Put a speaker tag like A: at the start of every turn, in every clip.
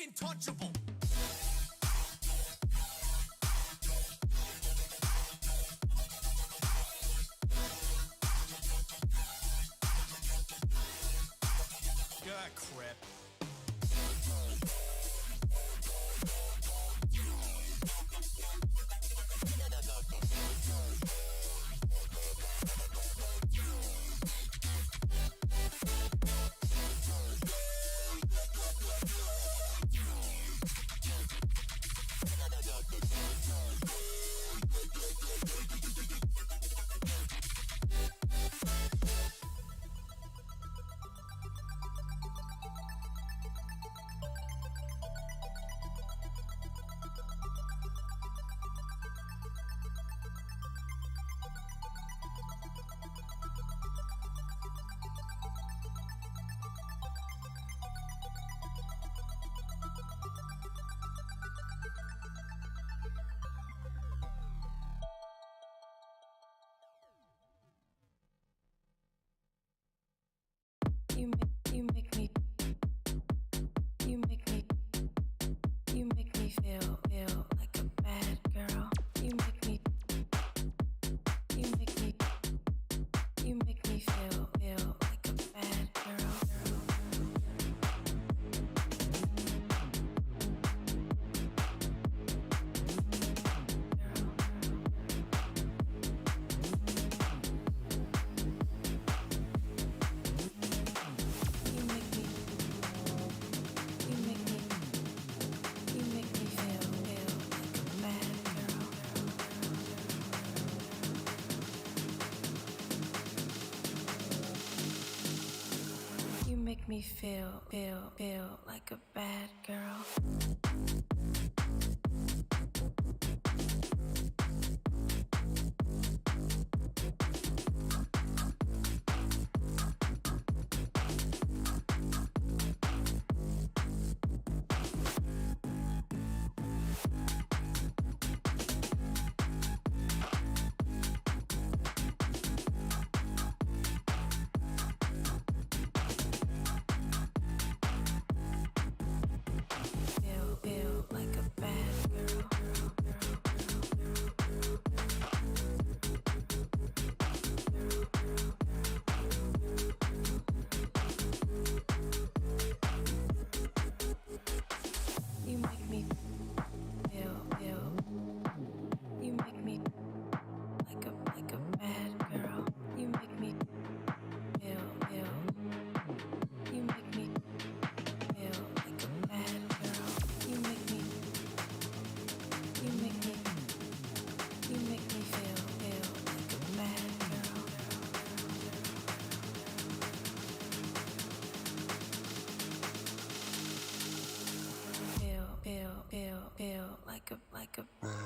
A: intouchable. Ah, crap.
B: Make me feel like a bad girl. Feel like a bad girl.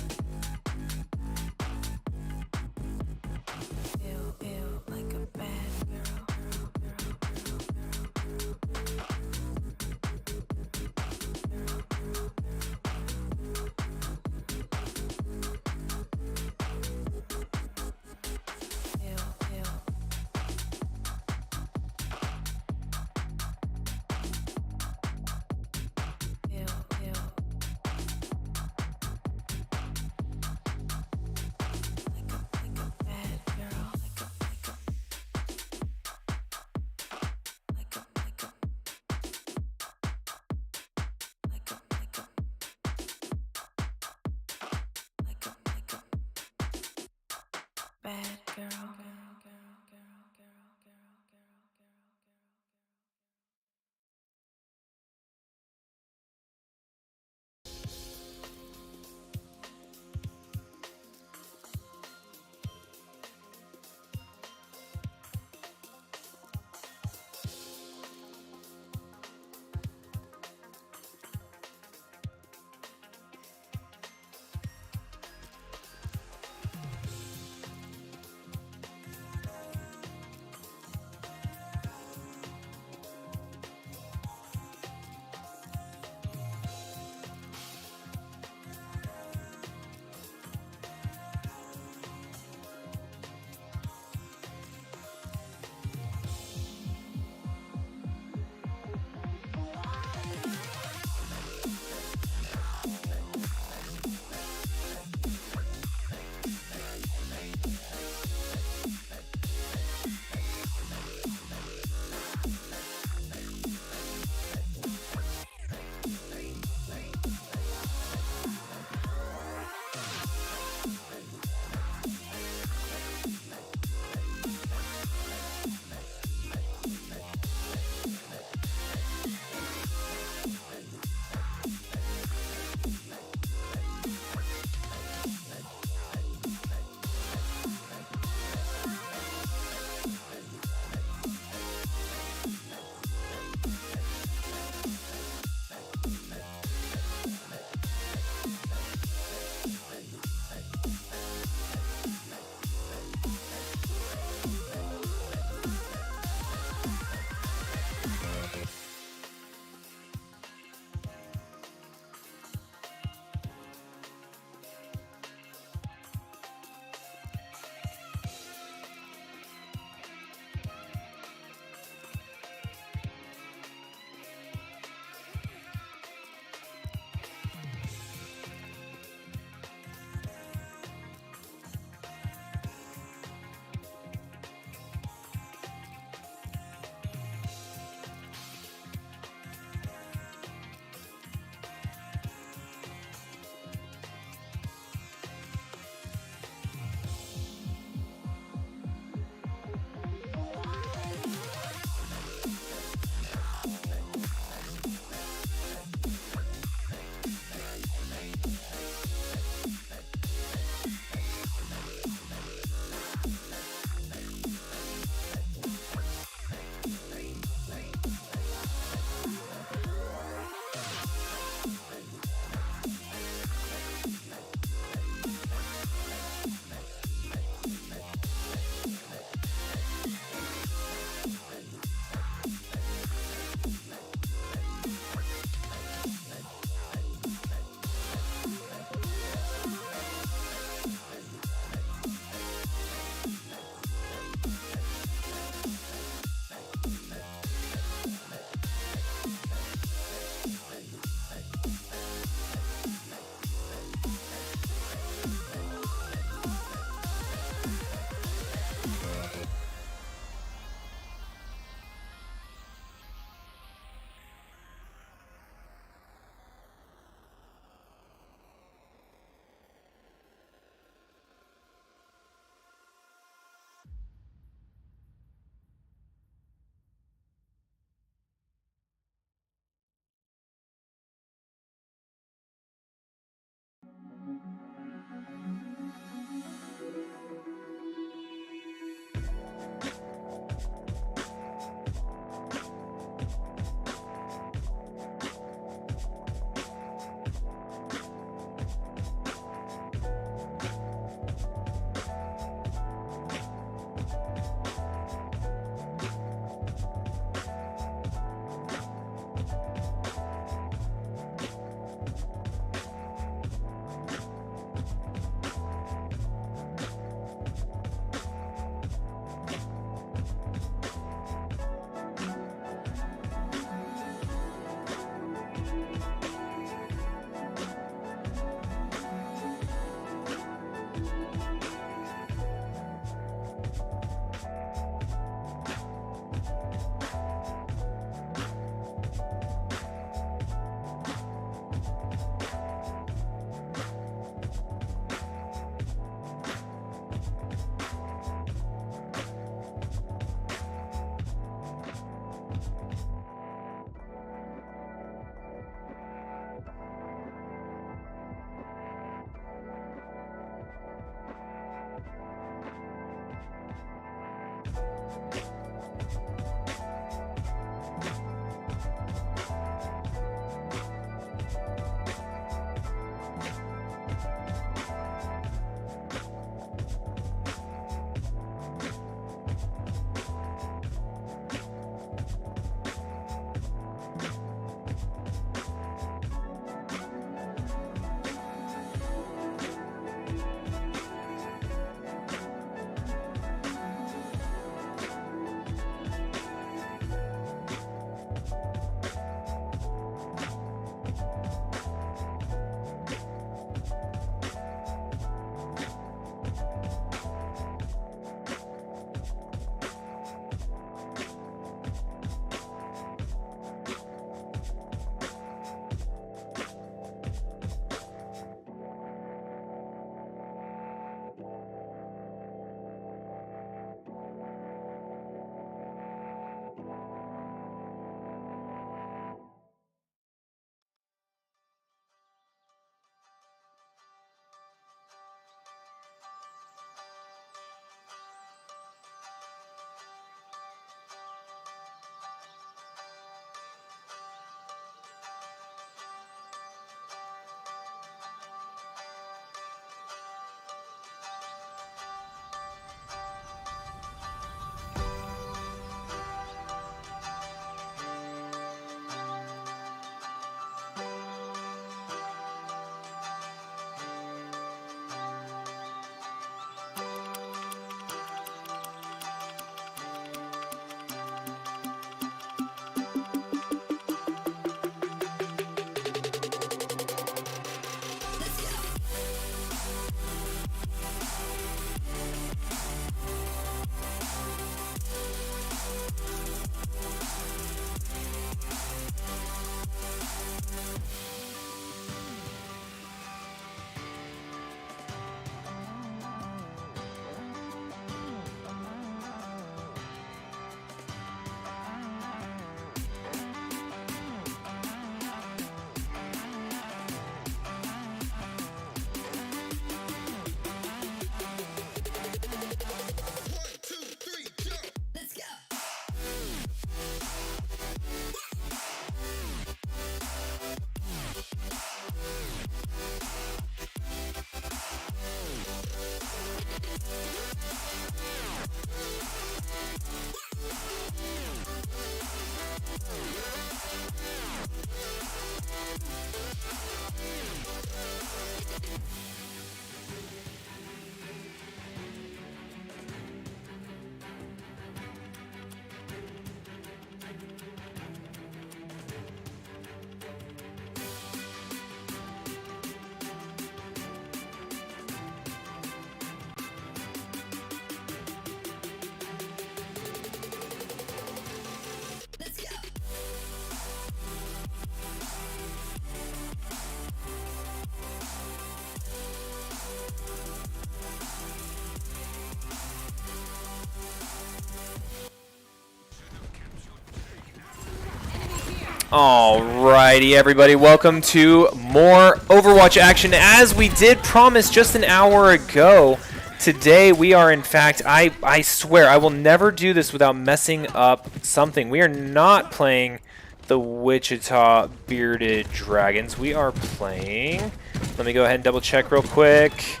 C: Alrighty, everybody, welcome to more Overwatch action. As we did promise just an hour ago, today we are, in fact, I swear, I will never do this without messing up something. We are not playing the Wichita Bearded Dragons. We are playing, let me go ahead and double check real quick,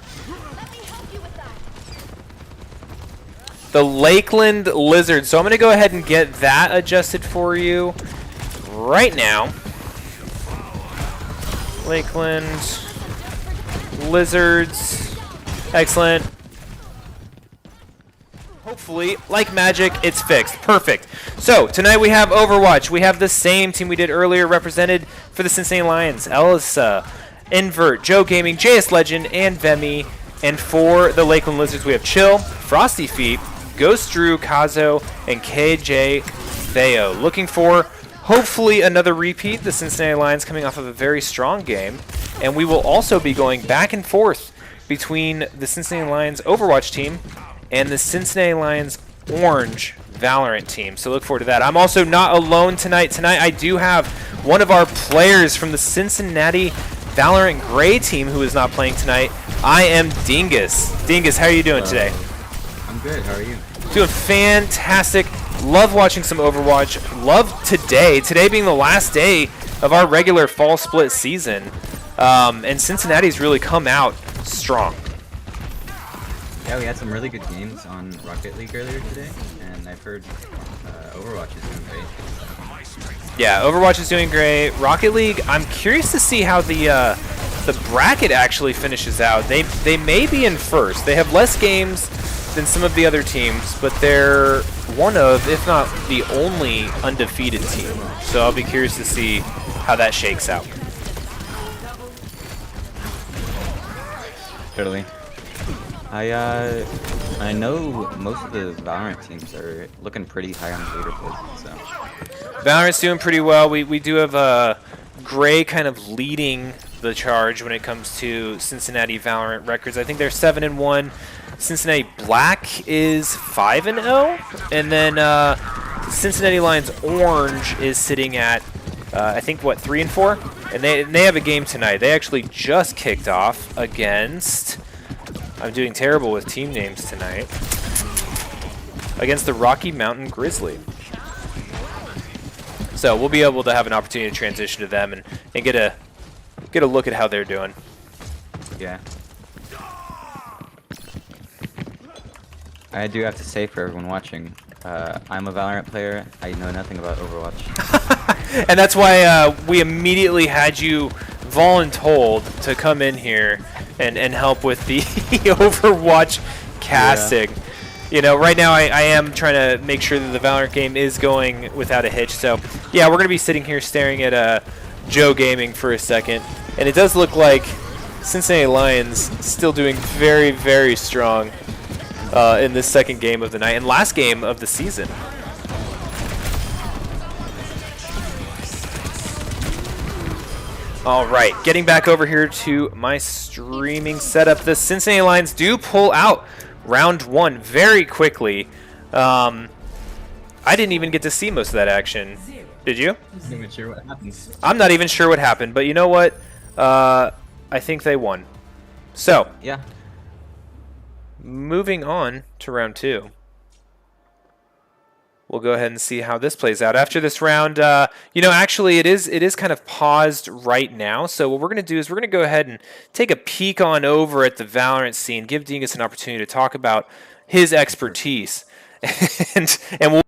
C: the Lakeland Lizards. So I'm going to go ahead and get that adjusted for you right now. Lakeland Lizards. Excellent. Hopefully, like magic, it's fixed. Perfect. So, tonight we have Overwatch. We have the same team we did earlier represented for the Cincinnati Lions. Elisa, Invert, Joe Gaming, JS Legend, and Vemi. And for the Lakeland Lizards, we have Chill, Frosty Feet, Ghost Drew, Kazo, and KJ Theo. Looking for hopefully another repeat. The Cincinnati Lions coming off of a very strong game. And we will also be going back and forth between the Cincinnati Lions Overwatch team and the Cincinnati Lions Orange Valorant team. So look forward to that. I'm also not alone tonight. Tonight I do have one of our players from the Cincinnati Valorant Gray team who is not playing tonight. I am Dingus. Dingus, how are you doing today?
D: I'm good. How are you?
C: Doing fantastic. Love watching some Overwatch. Love today. Today being the last day of our regular fall split season. And Cincinnati's really come out strong.
D: Yeah, we had some really good games on Rocket League earlier today, and I've heard Overwatch is doing great.
C: Yeah, Overwatch is doing great. Rocket League, I'm curious to see how the bracket actually finishes out. They may be in first. They have less games than some of the other teams, but they're one of, if not the only, undefeated team. So I'll be curious to see how that shakes out.
D: Totally. I know most of the Valorant teams are looking pretty high on the leaderboard. So
C: Valorant's doing pretty well. We do have Gray kind of leading the charge when it comes to Cincinnati Valorant records. I think they're 7-1. Cincinnati Black is 5-0, and then Cincinnati Lions Orange is sitting at I think what, 3-4, and they have a game tonight. They actually just kicked off against, I'm doing terrible with team names tonight, against the Rocky Mountain Grizzly. So we'll be able to have an opportunity to transition to them and get a look at how they're doing.
D: yeah. I do have to say for everyone watching, I'm a Valorant player. I know nothing about Overwatch.
C: And that's why we immediately had you voluntold to come in here and help with the Overwatch casting. Yeah. You know, right now I am trying to make sure that the Valorant game is going without a hitch. So, yeah, we're going to be sitting here staring at Joe Gaming for a second. And it does look like Cincinnati Lions still doing very, very strong in this second game of the night and last game of the season. All right, getting back over here to my streaming setup. The Cincinnati Lions do pull out round one very quickly. I didn't even get to see most of that action. Did you?
D: I'm not even sure what happened.
C: I'm not even sure what happened, but you know what? I think they won. So,
D: yeah.
C: Moving on to round two. We'll go ahead and see how this plays out. After this round, you know, actually it is kind of paused right now. So what we're going to do is we're going to go ahead and take a peek on over at the Valorant scene, give Dingus an opportunity to talk about his expertise. and we'll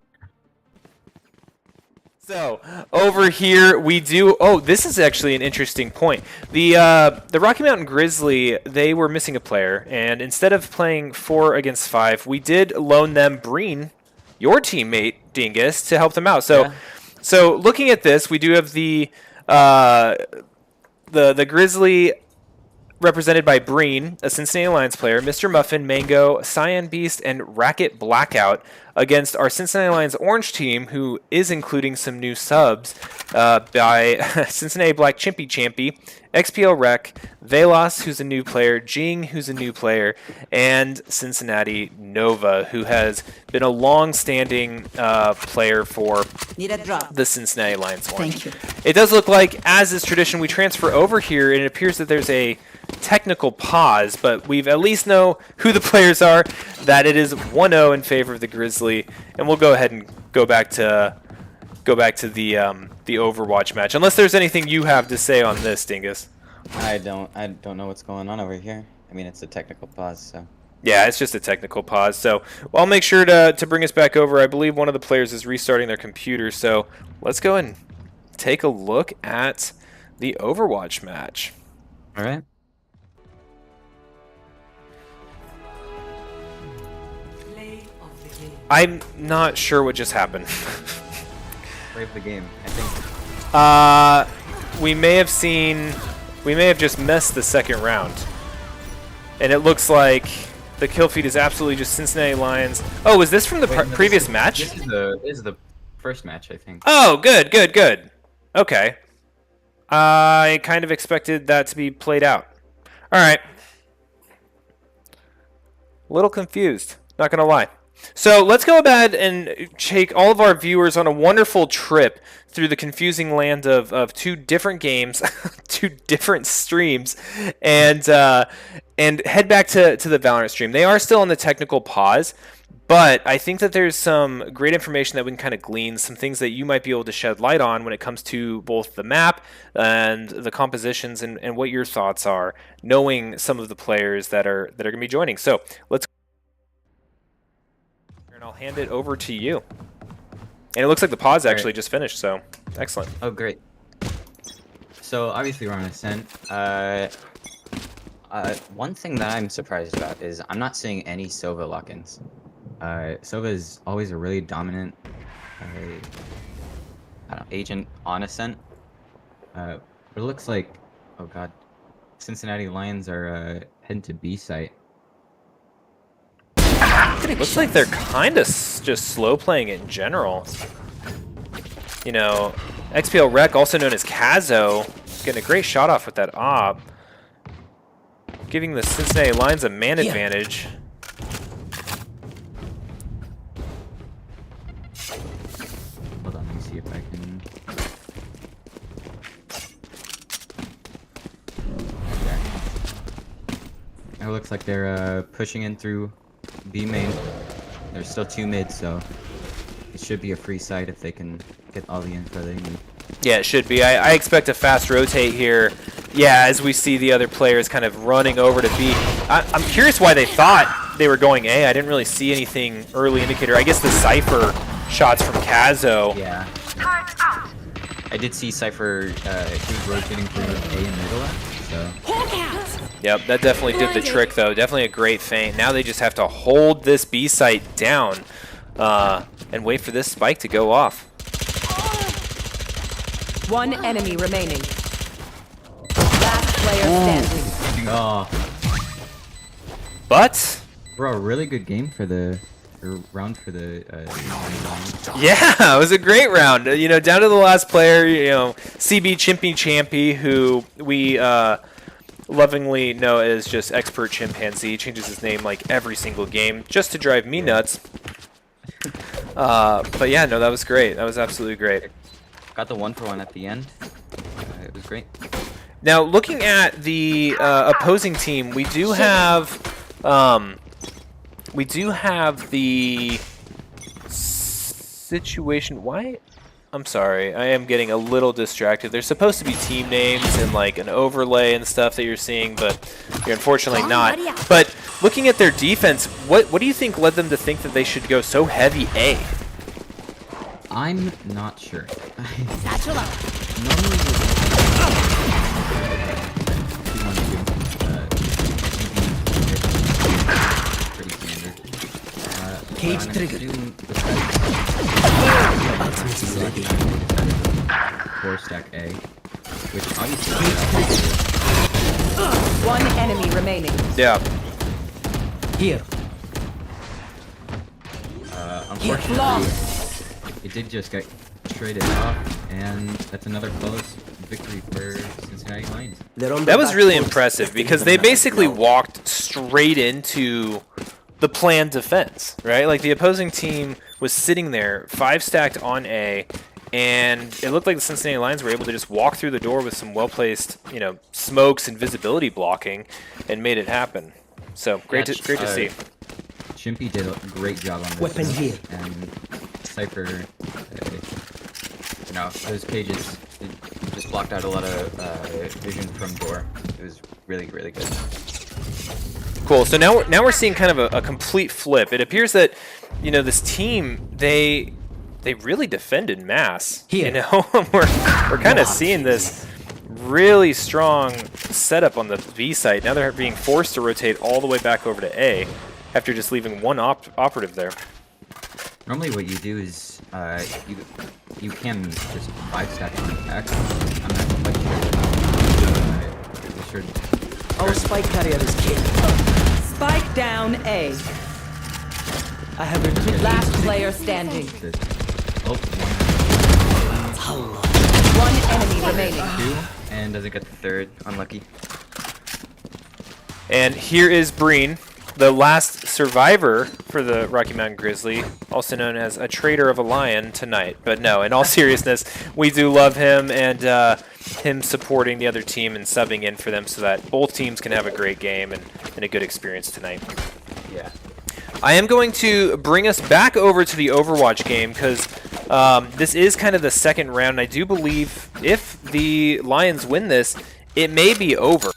C: So over here we do. Oh, this is actually an interesting point. The Rocky Mountain Grizzly, they were missing a player, and instead of playing 4 against 5, we did loan them Breen, your teammate Dingus, to help them out. So, yeah. So looking at this, we do have the Grizzly represented by Breen, a Cincinnati Lions player, Mr. Muffin, Mango, Cyan Beast, and Racket Blackout against our Cincinnati Lions Orange team, who is including some new subs by Cincinnati Black Chimpy Champy, XPL Rec, Velos, who's a new player, Jing, who's a new player, and Cincinnati Nova, who has been a long-standing player for the Cincinnati Lions Orange.
E: Thank you.
C: It does look like, as is tradition, we transfer over here, and it appears that there's a technical pause, but we've at least know who the players are, that it is 1-0 in favor of the Grizzly, and we'll go ahead and go back to the Overwatch match, unless there's anything you have to say on this, Dingus.
D: I don't know what's going on over here. I mean, it's a technical pause, so.
C: Yeah, it's just a technical pause, so I'll make sure to bring us back over. I believe one of the players is restarting their computer, so let's go and take a look at the Overwatch match.
D: All right.
C: I'm not sure what just happened.
D: Play of the game, I think.
C: We may have just missed the second round. And it looks like the kill feed is absolutely just Cincinnati Lions. Oh, was this from the previous match?
D: This is the first match, I think.
C: Oh, good, good, good. Okay. I kind of expected that to be played out. All right. A little confused, not going to lie. So let's go ahead and take all of our viewers on a wonderful trip through the confusing land of two different games, two different streams, and head back to the Valorant stream. They are still on the technical pause, but I think that there's some great information that we can kind of glean, some things that you might be able to shed light on when it comes to both the map and the compositions and what your thoughts are, knowing some of the players that are going to be joining. So let's. And I'll hand it over to you. And it looks like the pause actually just finished, so excellent.
D: Oh, great. So obviously we're on Ascent. One thing that I'm surprised about is I'm not seeing any Sova lock-ins. Sova is always a really dominant I don't know, agent on Ascent. But it looks like, oh god, Cincinnati Lions are heading to B site.
C: Looks like they're kind of just slow playing in general. You know, XPL Rec, also known as Kazo, getting a great shot off with that op, giving the Cincinnati Lions a man advantage.
D: Hold on, let me see if I can. Okay. It looks like they're pushing in through B main. There's still two mids, so it should be a free site if they can get all the info they need.
C: Yeah, it should be. I expect a fast rotate here. Yeah, as we see the other players kind of running over to B. I'm curious why they thought they were going A. I didn't really see anything early indicator. I guess the Cypher shots from Kazo.
D: Yeah. I did see Cypher, he was rotating through A and middle left, so.
C: Yep, that definitely did the trick, though. Definitely a great feint. Now they just have to hold this B site down and wait for this spike to go off.
E: One enemy remaining. Last player standing.
D: Oh.
C: But
D: Bro, really good game for the round for the
C: yeah, it was a great round. You know, down to the last player, you know, CB Chimpy Champy, who we lovingly know as just Expert Chimpanzee, changes his name like every single game just to drive me nuts. But yeah, no, that was great. That was absolutely great.
D: Got the 1-for-1 at the end. It was great.
C: Now, looking at the opposing team, we do have the situation. Why? I'm sorry, I am getting a little distracted. There's supposed to be team names and like an overlay and stuff that you're seeing, but you're unfortunately not. But looking at their defense, what do you think led them to think that they should go so heavy A?
D: I'm not sure.
E: Satchel up.
D: Normally pretty standard.
F: Cage trigger. Ultimate is ready.
D: 4-stack A, which obviously
E: One enemy remaining.
C: Yeah.
F: Here.
D: Unfortunately, it did just get traded off, and that's another close victory for Cincinnati Lions.
C: That was really impressive because they basically walked straight into the planned defense, right? Like the opposing team was sitting there 5 stacked on A, and it looked like the Cincinnati Lions were able to just walk through the door with some well-placed, smokes and visibility blocking, and made it happen. So great to see.
D: Chimpy did a great job on this.
F: Weapon here.
D: And Cypher, those cages just blocked out a lot of vision from door. It was really, really good.
C: Cool. So now we're seeing kind of a complete flip. It appears that this team they really defended mass.
F: Here.
C: we're kind of seeing this really strong setup on the B site. Now they're being forced to rotate all the way back over to A after just leaving one operative there.
D: Normally what you do is you can just 5 stack on attack. I'm not quite sure.
F: Our spike carrier is killed.
E: Spike down A.
F: I have retreated.
E: Last player standing.
D: Oh,
E: One enemy remaining.
D: 2, and doesn't get the 3rd. Unlucky.
C: And here is Breen, the last survivor for the Rocky Mountain Grizzly, also known as a traitor of a lion tonight. But no, in all seriousness, we do love him and him supporting the other team and subbing in for them so that both teams can have a great game and a good experience tonight.
D: Yeah.
C: I am going to bring us back over to the Overwatch game because this is kind of the second round. I do believe if the Lions win this, it may be over.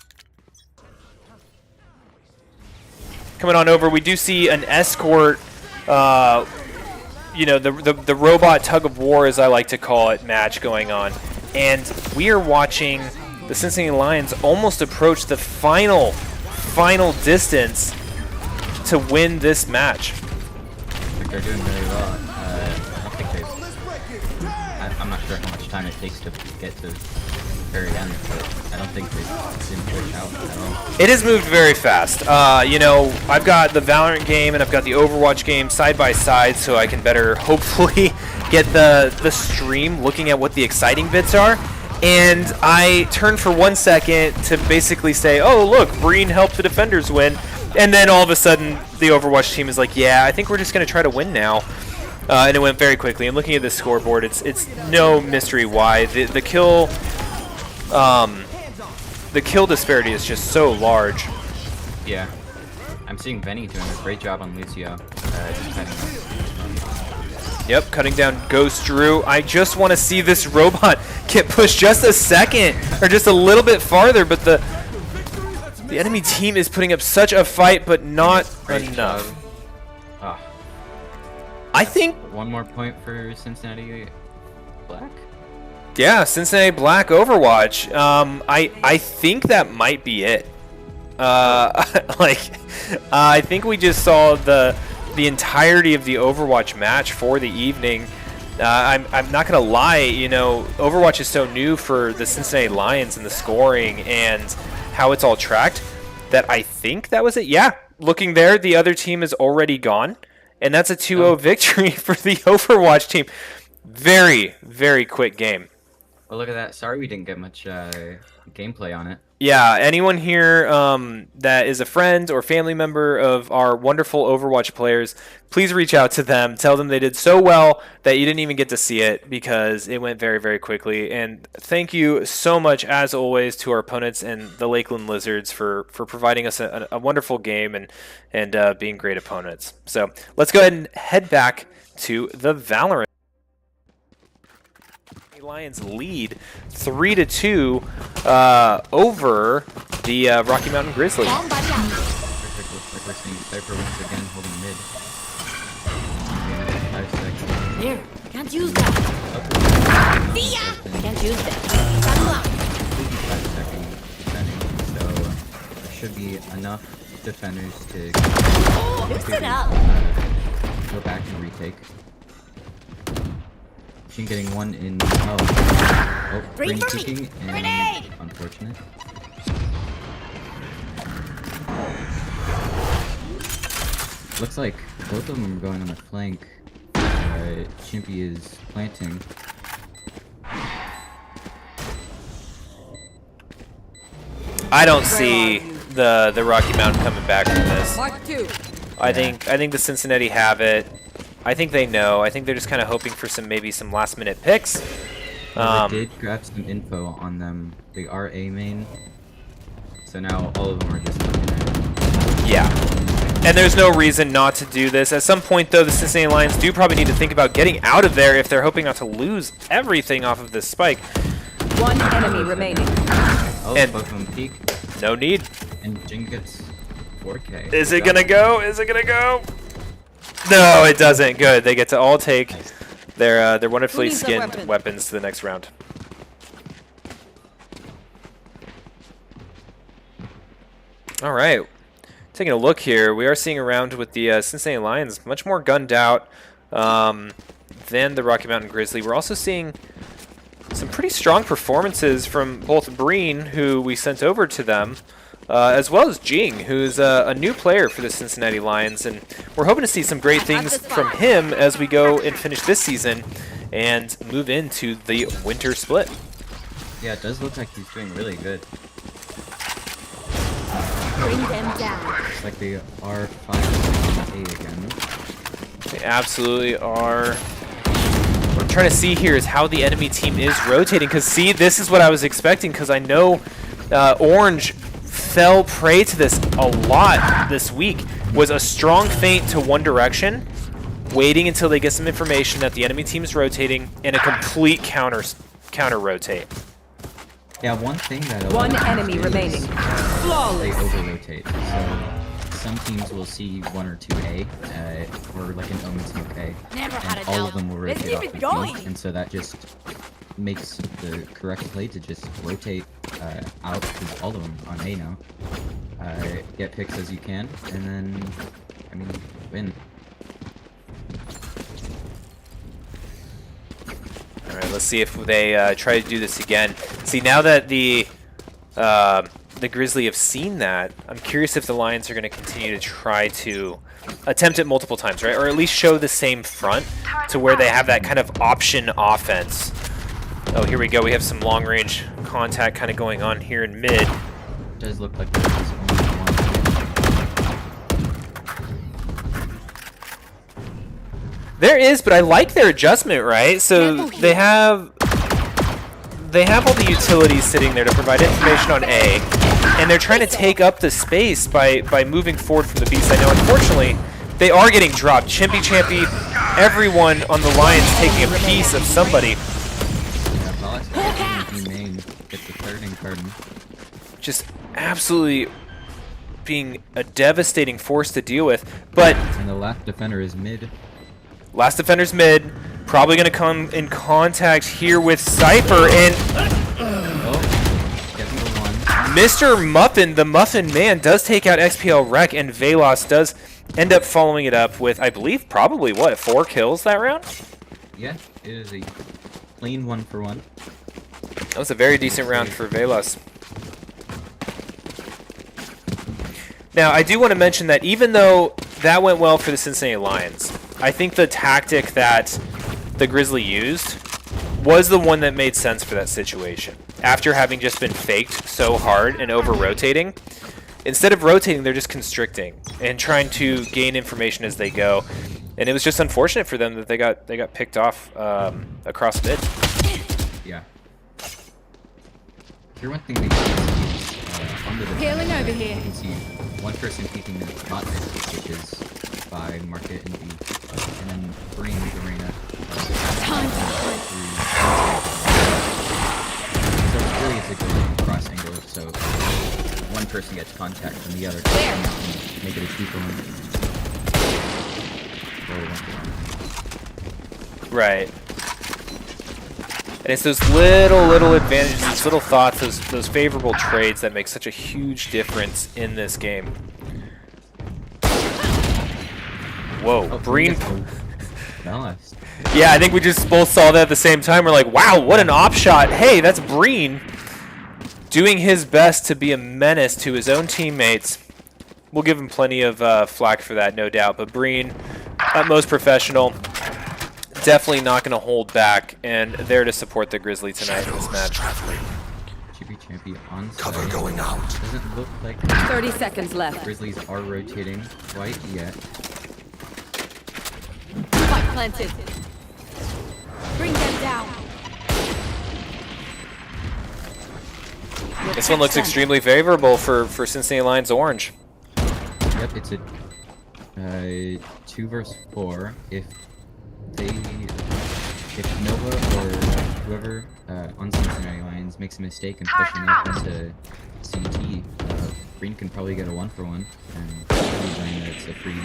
C: Coming on over, we do see an escort, the robot tug of war, as I like to call it, match going on. And we are watching the Cincinnati Lions almost approach the final distance to win this match.
D: I think they're doing really well. I don't think I'm not sure how much time it takes to get to the very end, but I don't think they didn't push out at all.
C: It has moved very fast. I've got the Valorant game and I've got the Overwatch game side by side, so I can better hopefully get the stream looking at what the exciting bits are. And I turned for 1 second to basically say, oh look, Breen helped the defenders win. And then all of a sudden, the Overwatch team is like, yeah, I think we're just going to try to win now. And it went very quickly. I'm looking at the scoreboard. It's no mystery why. The kill disparity is just so large.
D: Yeah. I'm seeing Benny doing a great job on Lucio.
C: Yep, cutting down Ghost Drew. I just want to see this robot get pushed just a second, or just a little bit farther, but the enemy team is putting up such a fight, but not enough.
D: Oh.
C: I think...
D: One more point for Cincinnati Black?
C: Yeah, Cincinnati Black Overwatch. I think that might be it. I think we just saw the entirety of the Overwatch match for the evening. I'm not gonna lie, Overwatch is so new for the Cincinnati Lions and the scoring and how it's all tracked that I think that was it. Yeah, looking there, the other team is already gone, and that's a 2-0 victory for the Overwatch team. Very, very quick game.
D: Well, look at that. Sorry we didn't get much gameplay on it.
C: Yeah, anyone here that is a friend or family member of our wonderful Overwatch players, please reach out to them. Tell them they did so well that you didn't even get to see it because it went very, very quickly. And thank you so much, as always, to our opponents and the Lakeland Lizards for providing us a wonderful game and being great opponents. So let's go ahead and head back to the Valorant. Lions lead 3-2 over the Rocky Mountain Grizzly.
D: Looks like we're seeing Cypher once again holding mid. 5 seconds.
G: There, can't use that. See ya! Can't use that.
D: 5 seconds defending, so there should be enough defenders to
G: Listen up.
D: go back and retake. Machine getting one in. Green
G: for me.
D: peeking, and
G: Grenade!
D: unfortunate. Looks like both of them are going on the flank. Chimpy is planting.
C: I don't see the Rocky Mountain coming back from this.
E: Mark 2.
C: I think the Cincinnati have it. I think they know. I think they're just kind of hoping for maybe some last minute picks.
D: They did grab some info on them. They are A main. So now all of them are just looking at it.
C: Yeah. And there's no reason not to do this. At some point, though, the Cincinnati Lions do probably need to think about getting out of there if they're hoping not to lose everything off of this spike.
E: One enemy remaining.
D: Oh,
C: And-
D: both of them peek.
C: No need.
D: And Jing gets 4K.
C: Is it gonna go? Is it gonna go? No, it doesn't. Good. They get to all take their wonderfully
E: needs a
C: skinned
E: weapon?
C: weapons to the next round. All right. Taking a look here, we are seeing a round with the Cincinnati Lions much more gunned out than the Rocky Mountain Grizzly. We're also seeing some pretty strong performances from both Breen, who we sent over to them, as well as Jing, who's a new player for the Cincinnati Lions. And we're hoping to see some great things from him as we go and finish this season and move into the winter split.
D: Yeah, it does look like he's doing really good.
G: Bring them down.
D: Looks like they are 5 A again.
C: They absolutely are. What I'm trying to see here is how the enemy team is rotating. Because, see, this is what I was expecting. Because I know Orange fell prey to this a lot this week. Was a strong feint to one direction, waiting until they get some information that the enemy team is rotating, and a complete counter rotate.
D: Yeah, one thing that
E: One enemy
D: is,
E: remaining.
D: They
E: Flawless.
D: over-rotate. So some teams will see 1 or 2 A, or like an Omen smoke A,
G: Never had
D: and
G: a
D: all of
G: doubt.
D: them will
G: Let's
D: rotate off
G: keep
D: the
G: it
D: B,
G: going.
D: and so that just makes the correct play to just rotate out, because all of them on A now. Get picks as you can, and then, I mean, win.
C: All right, let's see if they try to do this again. See, now that the Grizzly have seen that, I'm curious if the Lions are going to continue to try to attempt it multiple times, right? Or at least show the same front to where they have that kind of option offense. Oh, here we go. We have some long-range contact kind of going on here in mid.
D: It does look like there's only one.
C: There is, but I like their adjustment, right? So they have all the utilities sitting there to provide information on A, and they're trying to take up the space by moving forward from the B side. Now, unfortunately, they are getting dropped. Chimpy Champy, everyone on the Lions taking a piece of somebody.
D: Yeah, Vox main gets the third in Cardin.
C: Just absolutely being a devastating force to deal with. But
D: And the last defender is mid.
C: last defender's mid, probably going to come in contact here with Cypher, and
D: Oh, getting the one.
C: Mr. Muffin, the Muffin Man, does take out XPL Rec, and Velos does end up following it up with, I believe, probably, what, 4 kills that round?
D: Yeah, it is a clean 1-for-1.
C: That was a very decent round for Velos. Now, I do want to mention that even though that went well for the Cincinnati Lions, I think the tactic that the Grizzly used was the one that made sense for that situation. After having just been faked so hard and over-rotating, instead of rotating, they're just constricting and trying to gain information as they go. And it was just unfortunate for them that they got picked off across mid.
D: Yeah. Here, one thing they can see is under the
G: Healing over here.
D: You can see one person peeking in the bot mid, which is by Market and B, and then Breen Arena.
G: Time
D: So it really is a good cross angle. So one person gets contact and the other can make it a 2-for-1. Or 1-for-1.
C: Right. And it's those little advantages, these little thoughts, those favorable trades that make such a huge difference in this game. Whoa,
D: Oh,
C: Breen.
D: Nice.
C: Yeah, I think we just both saw that at the same time. We're like, wow, what an op shot. Hey, that's Breen doing his best to be a menace to his own teammates. we'll give him plenty of flack for that, no doubt. But Breen, utmost professional, definitely not going to hold back, and there to support the Grizzly tonight in this match.
D: Chippy Champy on cover going out. Doesn't look like
E: 30 seconds left.
D: Grizzlies are rotating quite yet.
G: Spike planted. Bring them down.
C: This one looks extremely favorable for Cincinnati Lions Orange.
D: Yep, it's a 2 versus 4. If Nova or whoever on Cincinnati Lions makes a mistake in pushing up into CT, Green can probably get a 1-for-1, and then it's a free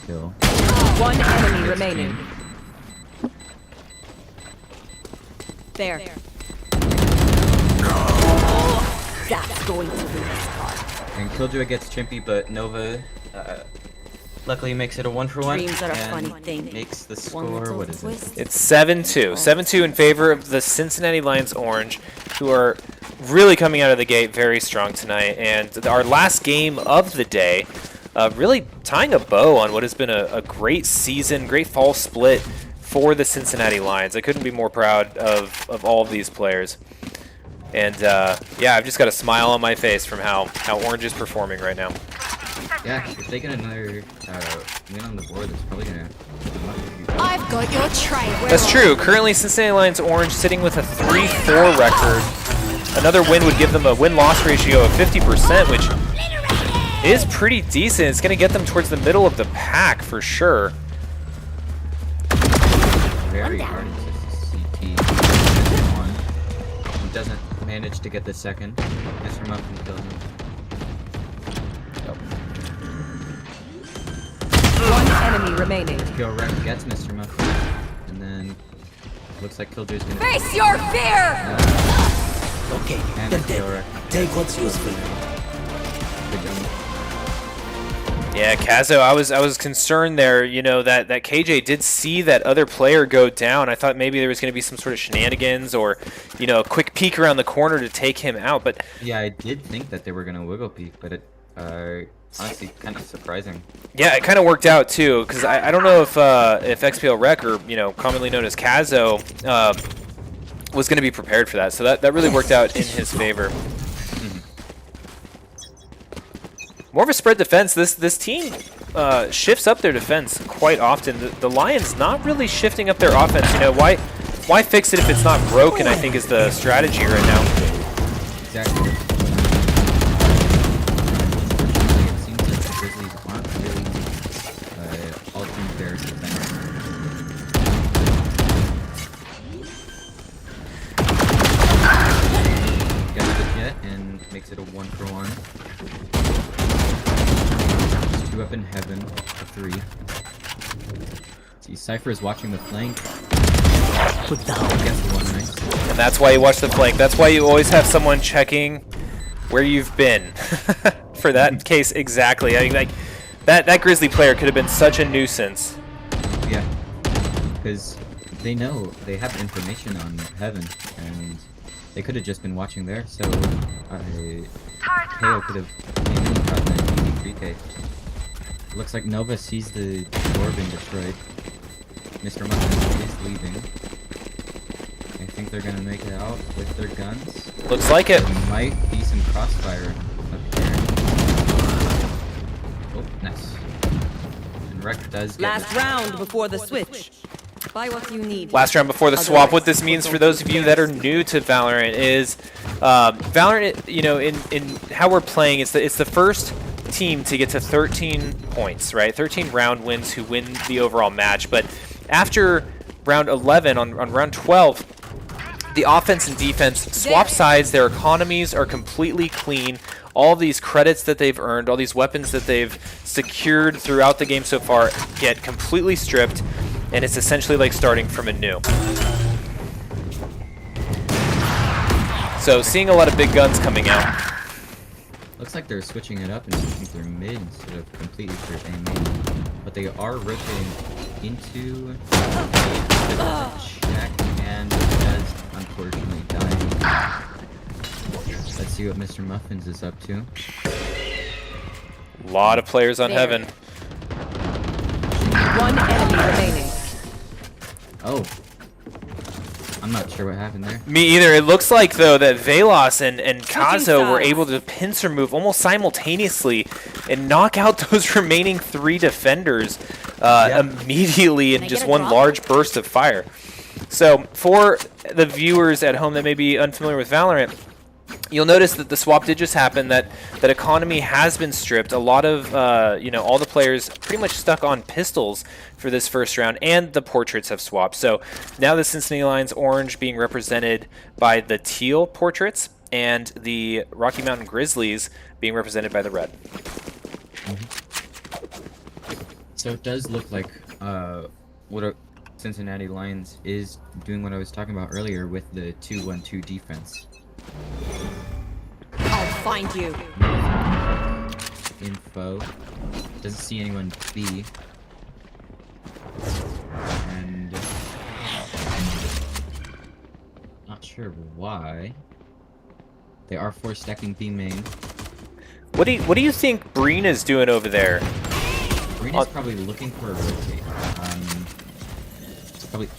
D: kill.
E: One enemy remaining.
G: There. That's going to be the spot.
D: And Killjoy gets Chimpy, but Nova luckily makes it a 1-for-1.
G: Dreams are a
D: and
G: funny thing.
D: makes the
G: One
D: score,
G: little
D: what is it?
G: twist.
C: It's 7-2. 7-2 in favor of the Cincinnati Lions Orange, who are really coming out of the gate very strong tonight. And our last game of the day, really tying a bow on what has been a great season, great fall split for the Cincinnati Lions. I couldn't be more proud of all of these players. And yeah, I've just got a smile on my face from how Orange is performing right now.
D: Yeah, if they get another win on the board, that's probably gonna.
G: I've got your tray.
C: That's true. Currently, Cincinnati Lions Orange sitting with a 3-4 record. Another win would give them a win-loss ratio of 50%, which is pretty decent. It's going to get them towards the middle of the pack for sure.
D: Very hard into CT. One. He doesn't manage to get the second. Mr. Muffin kills him.
E: One enemy remaining.
D: Kill Wreck gets Mr. Muffin. And then looks like Killjoy's gonna
G: Face your fear!
F: Okay,
D: and
F: then
D: Kill Wreck.
F: take what's useful.
D: Good job.
C: Yeah, Kazo, I was concerned there, you know, that KJ did see that other player go down. I thought maybe there was going to be some sort of shenanigans or, you know, a quick peek around the corner to take him out. But
D: Yeah, I did think that they were gonna wiggle peek, but it honestly kind of surprising.
C: yeah, it kind of worked out too, because I don't know if XPL Rec, or, you know, commonly known as Kazo, was going to be prepared for that. So that really worked out in his favor. More of a spread defense. This team shifts up their defense quite often. The Lions not really shifting up their offense. You know, why fix it if it's not broken, I think is the strategy right now.
D: Exactly. It seems like the Grizzlies aren't really altering their defense. Gets the jet and makes it a 1-for-1. 2 up in heaven, a 3. See, Cypher is watching the flank.
F: Put down.
D: Gets the 1, nice.
C: And that's why you watch the flank. That's why you always have someone checking where you've been. For that case, exactly. I mean, like that Grizzly player could have been such a nuisance.
D: Yeah, because they know they have information on heaven, and they could have just been watching there. So KO could have came in and gotten an easy 3K. Looks like Nova sees the door being destroyed. Mr. Muffin is leaving. I think they're gonna make it out with their guns.
C: Looks like it.
D: There might be some crossfire up here. Oh, nice. And Wreck does get
E: Last round before the switch. Buy what you need.
C: Last round before the swap. What this means for those of you that are new to Valorant is, Valorant, you know, in how we're playing, it's the first team to get to 13 points, right? 13 round wins who win the overall match. But after round 11, on round 12, the offense and defense swap sides. Their economies are completely clean. All these credits that they've earned, all these weapons that they've secured throughout the game so far get completely stripped, and it's essentially like starting from anew. So seeing a lot of big guns coming out.
D: Looks like they're switching it up and switching through mid instead of completely through A main. But they are rotating into check, and does unfortunately die. Let's see what Mr. Muffins is up to.
C: A lot of players on heaven.
E: One enemy remaining.
D: Oh. I'm not sure what happened there.
C: Me either. It looks like, though, that Velos and Kazo were
E: sides.
C: able to pincer move almost simultaneously and knock out those remaining 3 defenders immediately in
G: I
C: just
G: get a
C: one
G: drop?
C: large burst of fire. So for the viewers at home that may be unfamiliar with Valorant, you'll notice that the swap did just happen, that economy has been stripped. A lot of, all the players pretty much stuck on pistols for this first round, and the portraits have swapped. So now the Cincinnati Lions orange being represented by the teal portraits, and the Rocky Mountain Grizzlies being represented by the red.
D: So it does look like what a Cincinnati Lions is doing what I was talking about earlier with the 2-1-2 defense.
G: I'll find you.
D: Info. Doesn't see anyone B. And not sure why. They are force stacking B main.
C: What do you think Breen is doing over there?
D: Breen is probably looking for a rotate.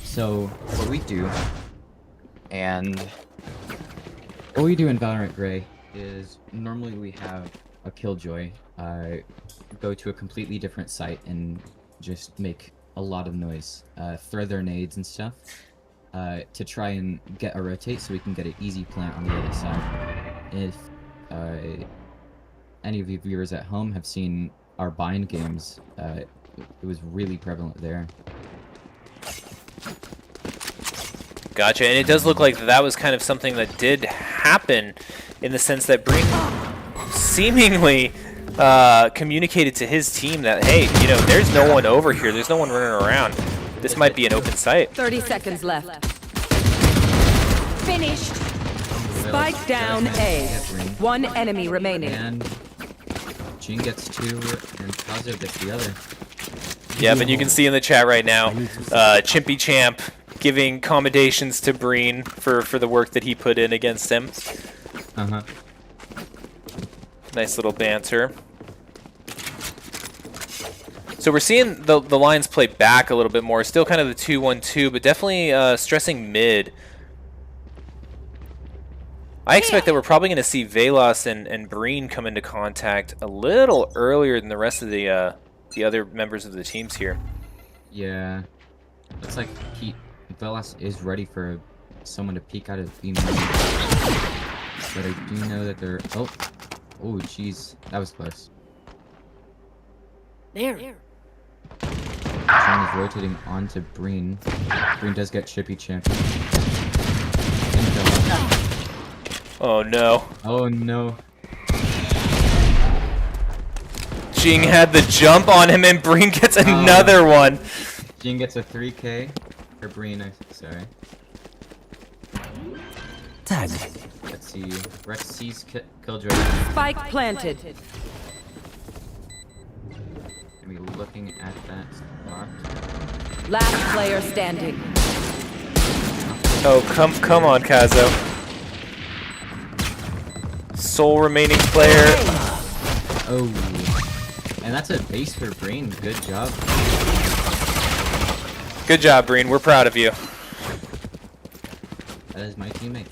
D: So what we do, and what we do in Valorant Gray is normally we have a Killjoy go to a completely different site and just make a lot of noise, throw their nades and stuff to try and get a rotate so we can get an easy plant on the other side. If any of you viewers at home have seen our bind games, it was really prevalent there.
C: Gotcha, and it does look like that was kind of something that did happen in the sense that Breen seemingly communicated to his team that, hey, there's no one over here, there's no one running around. This might be an open site.
E: 30 seconds left.
G: Finished.
E: Spike down A. One enemy remaining.
D: And Jean gets 2, and Kazo gets the other.
C: Yeah, but you can see in the chat right now, Chimpy Champ giving commendations to Breen for the work that he put in against him.
D: Uh-huh.
C: Nice little banter. So we're seeing the Lions play back a little bit more. Still kind of the 2-1-2, but definitely stressing mid. I expect that we're probably going to see Velos and Breen come into contact a little earlier than the rest of the other members of the teams here.
D: Yeah. Looks like Velas is ready for someone to peek out of B main. But I do know that they're... Oh, jeez. That was close.
G: There.
D: Jean is rotating onto Breen. Breen does get Chippy Champ.
C: Oh no.
D: Oh no.
C: Jing had the jump on him and Breen gets another one.
D: Jean gets a 3K. Or Breen, sorry.
F: Tag.
D: Let's see. Rex sees Killjoy.
E: Spike planted.
D: Gonna be looking at that spot.
E: Last player standing.
C: Oh, come on, Kazo. Sole remaining player.
D: Oh. And that's a base for Breen. Good job.
C: Good job, Breen. We're proud of you.
D: That is my teammate.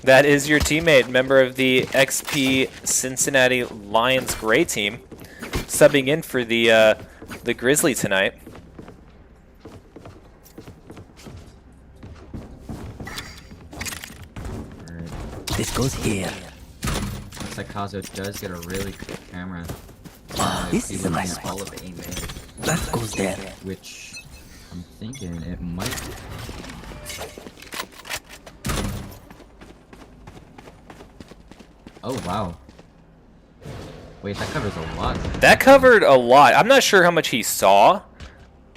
C: That is your teammate, member of the XP Cincinnati Lions Gray team, subbing in for the Grizzly tonight.
F: This goes here.
D: Looks like Kazo does get a really good camera.
F: This
D: He's
F: is a
D: looking
F: nice
D: at all
F: one.
D: of A main,
F: That goes there.
D: which I'm thinking it might. Oh wow. Wait, that covers a lot.
C: That covered a lot. I'm not sure how much he saw,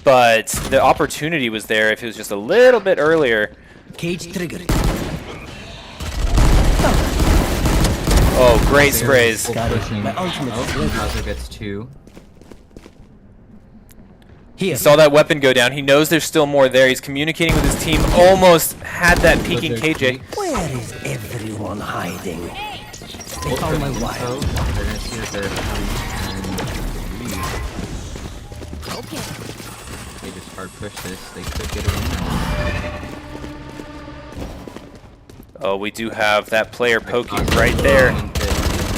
C: but the opportunity was there if it was just a little bit earlier.
F: Cage triggered.
C: Oh, great sprays.
F: Got it.
D: Pushing.
F: My ultimate
D: Oh,
F: is ready.
D: Kazo gets 2.
F: Here.
C: He saw that weapon go down. He knows there's still more there. He's communicating with his team. Almost had that peeking KJ.
F: Where is everyone hiding? They found my wire.
D: They're gonna see that they're 3, and hard push this, they could get a win.
C: Oh, we do have that player poking right there.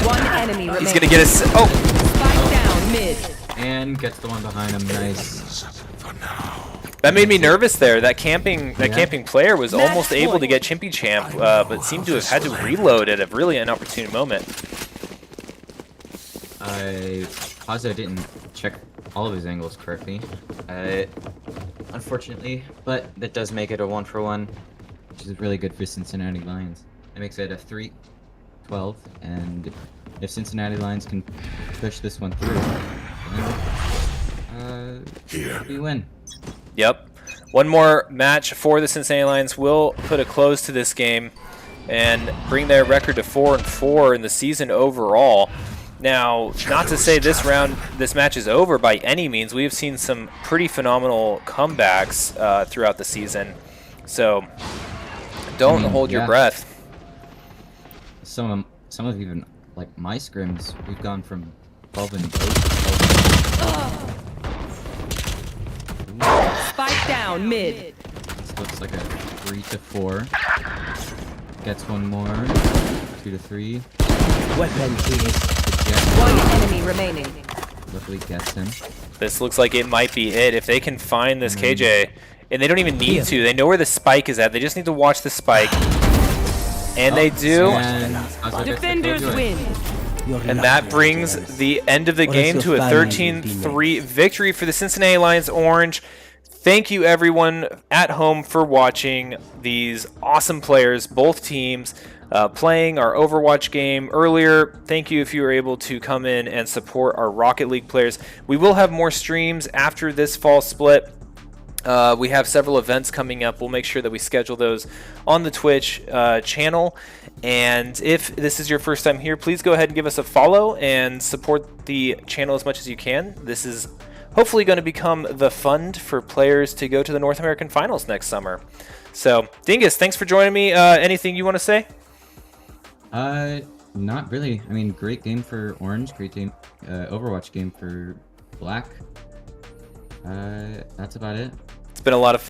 E: One enemy remaining.
C: He's gonna get us. Oh,
E: Spike down mid.
D: And gets the one behind him. Nice.
C: that made me nervous there. That camping player was almost able to get Chimpy Champ, but seemed to have had to reload at a really inopportune moment.
D: I didn't check all of his angles correctly. Unfortunately, but that does make it a 1-for-1, which is really good for Cincinnati Lions. It makes it a 3-12, and if Cincinnati Lions can push this one through, then we win.
C: Yep. One more match for the Cincinnati Lions will put a close to this game and bring their record to 4-4 in the season overall. Now, not to say this match is over by any means. We have seen some pretty phenomenal comebacks throughout the season. So, don't hold your breath.
D: Some of even like my scrims, we've gone from 12 and 8 to 12.
E: Spike down mid.
D: This looks like a 3-4. Gets one more. 2-3.
F: Weapon here.
E: One enemy remaining.
D: Luckily gets him.
C: This looks like it might be it. If they can find this KJ, and they don't even need to. They know where the spike is at. They just need to watch the spike. And they do.
E: Defenders win.
C: And that brings the end of the game to a 13-3 victory for the Cincinnati Lions Orange. Thank you, everyone at home, for watching these awesome players, both teams, playing our Overwatch game earlier. Thank you if you were able to come in and support our Rocket League players. We will have more streams after this fall split. We have several events coming up. We'll make sure that we schedule those on the Twitch channel. And if this is your first time here, please go ahead and give us a follow and support the channel as much as you can. This is hopefully going to become the fund for players to go to the North American Finals next summer. So, Dingus, thanks for joining me. Anything you want to say?
D: Not really. I mean, great game for Orange, great game, Overwatch game for Black. That's about it.
C: It's been a lot of fun.